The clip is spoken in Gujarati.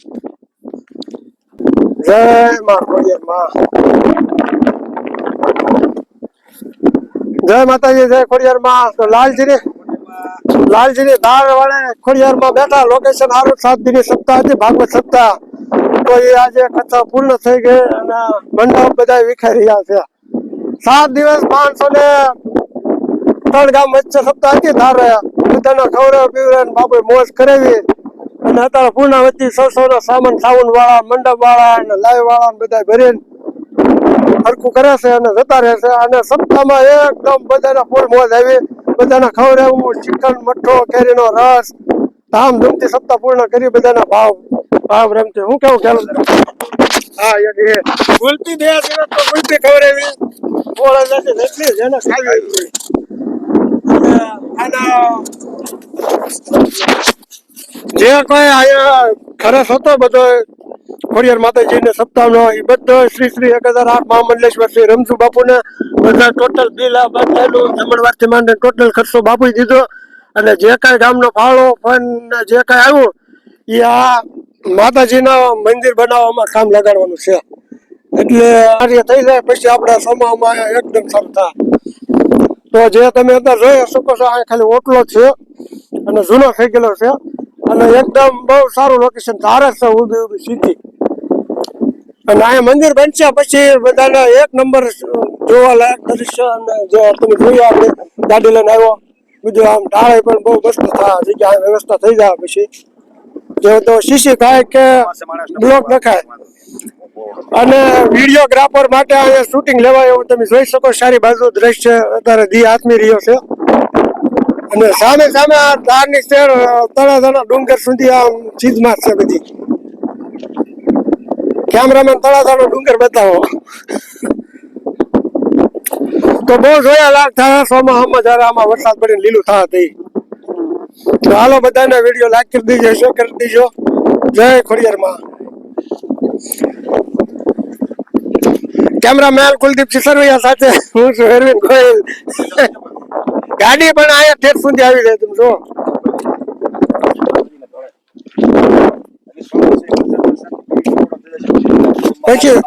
જય માં ખોડિયાર માં, જય માતાજી, જય ખોડિયાર માં. તો લાલજી ની ધાર વાળે ખોડિયાર માં બેઠા. લોકેશન સારું, 7 દિનની સપ્તાહ હતી, ભાગવત સપ્તાહ. તો એ આજે કથા પૂર્ણ થઈ ગઈ અને મંડપ બધા વિખાઈ રહ્યા છે. 7 દિવસ 503 ગામ વચ્ચે સપ્તાહ હતી. ધારે બધાને ખવડાવ પીવડાવ બાપુ મોજ કરાવી અને અત્યારે પૂર્ણાવતી 600 નો સામાન સાવન વાળા, મંડપ વાળા અને લાઈવ વાળા બધા ભરીને હરખું કરે છે અને જતા રહેશે. અને સપ્તાહમાં એકદમ બધાને ફૂલ મોજ આવી. બધાને ખવડાવવું, ચિકન, મઠ્ઠો, કેરીનો રસ, ધામધૂમથી સપ્તાહ પૂર્ણ કરી. બધાના ભાવ રમતી. હું કેવું ચાલુ? હા, ગુલતી 2 દિવસ તો ગુલતી ખવડાવી. ઓળા જતી એટલી જેને ખાવી અને જે કોઈ અહીંયા ખરસ હતો બધો ખોડિયાર માતાજીને સપ્તાહનો, એ બધો શ્રી 1008 મહામંડલેશ્વર શ્રી રમસુ બાપુને બધા ટોટલ બિલ બધાનું જમણવારથી માંડીને ટોટલ ખર્ચો બાપુ દીધો. અને જે કાંઈ ગામનો ફાળો ફંડ જે કાંઈ આવ્યું એ આ માતાજીના મંદિર બનાવવામાં કામ લગાડવાનું છે. એટલે કાર્ય થઈ જાય પછી આપણા સમાજમાં એકદમ સારું થાય. તો જે તમે અત્યારે જોઈ શકો છો, આ ખાલી ઓટલો છે અને જૂનો થઈ ગયેલો છે અને એકદમ બહુ સારું લોકેશન. ધારે છે ઊભી સીધી. અને અહીંયા મંદિર બનશે પછી બધાને 1 નંબર જોવાલાયક દૃશ્ય. અને જે તમે જોયું આપણે ગાડી લઈને આવ્યો, બીજું આમ ઢાળે પણ બહુ મસ્ત થાય જગ્યા વ્યવસ્થા થઈ જાય. પછી જે તો શીશી ખાય કે બ્લોક નખાય. અને વિડીયોગ્રાફર માટે અહીંયા શૂટિંગ લેવાય એવું તમે જોઈ શકો. સારી બાજુ દ્રશ્ય અત્યારે દી આત્મી રહ્યો છે. અને સામે સામે આ ધારની શેર તળાજાના ડુંગર સુધી આમ ચીજમાં છે બધી. કેમેરામેન તળાજાનો ડુંગર બતાવો. તો બહુ જોયા લાગ થાય સોમાં જયારે આમાં વરસાદ પડીને લીલું થવા થઈ. તો હાલો બધાને વિડીયો લાઈક કરી દીજો, શેર કરી દીજો. જય ખોડિયાર માં. કેમેરામેન કુલદીપ સિસરવૈયા સાથે હું છું અરવિંદ ગોયલ. ગાડી પણ અહીંયા ઠેઠ સુધી આવી જાય તમે જો. પછી